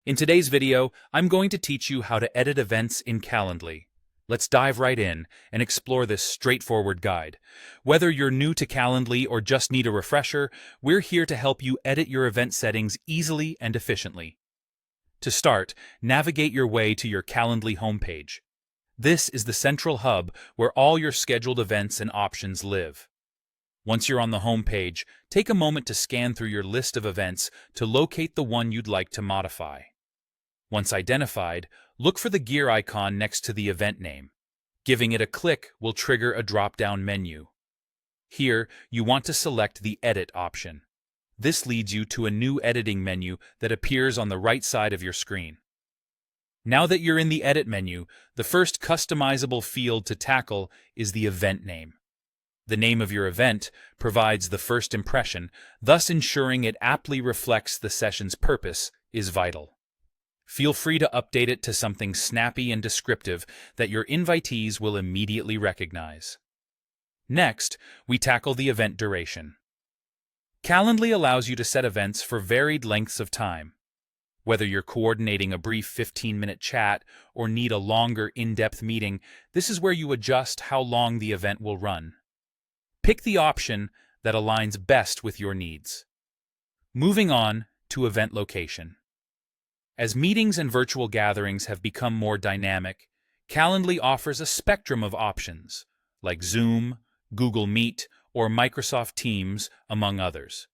In today's video, I'm going to teach you how to edit events in Calendly. Let's dive right in and explore this straightforward guide. Whether you're new to Calendly or just need a refresher, we're here to help you edit your event settings easily and efficiently. To start, navigate your way to your Calendly homepage. This is the central hub where all your scheduled events and options live. Once you're on the homepage, take a moment to scan through your list of events to locate the one you'd like to modify. Once identified, look for the gear icon next to the event name. Giving it a click will trigger a drop-down menu. Here, you want to select the Edit option. This leads you to a new editing menu that appears on the right side of your screen. Now that you're in the Edit menu, the first customizable field to tackle is the event name. The name of your event provides the first impression, thus ensuring it aptly reflects the session's purpose is vital. Feel free to update it to something snappy and descriptive that your invitees will immediately recognize. Next, we tackle the event duration. Calendly allows you to set events for varied lengths of time. Whether you're coordinating a brief 15-minute chat or need a longer, in-depth meeting, this is where you adjust how long the event will run. Pick the option that aligns best with your needs. Moving on to event location. As meetings and virtual gatherings have become more dynamic, Calendly offers a spectrum of options, like Zoom, Google Meet, or Microsoft Teams, among others.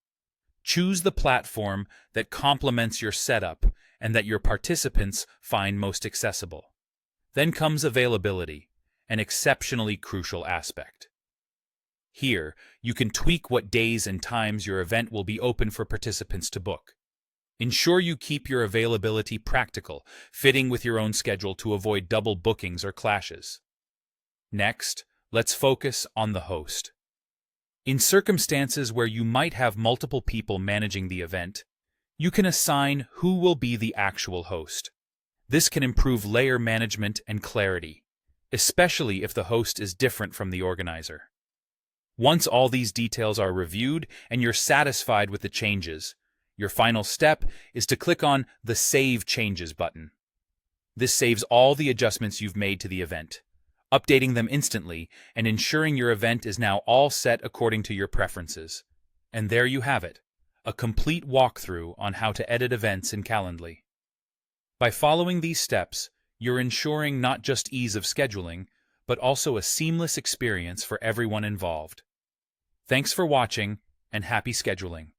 Choose the platform that complements your setup and that your participants find most accessible. Then comes availability, an exceptionally crucial aspect. Here, you can tweak what days and times your event will be open for participants to book. Ensure you keep your availability practical, fitting with your own schedule to avoid double bookings or clashes. Next, let's focus on the host. In circumstances where you might have multiple people managing the event, you can assign who will be the actual host. This can improve layer management and clarity, especially if the host is different from the organizer. Once all these details are reviewed and you're satisfied with the changes, your final step is to click on the Save Changes button. This saves all the adjustments you've made to the event, updating them instantly and ensuring your event is now all set according to your preferences. And there you have it, a complete walkthrough on how to edit events in Calendly. By following these steps, you're ensuring not just ease of scheduling, but also a seamless experience for everyone involved. Thanks for watching, and happy scheduling.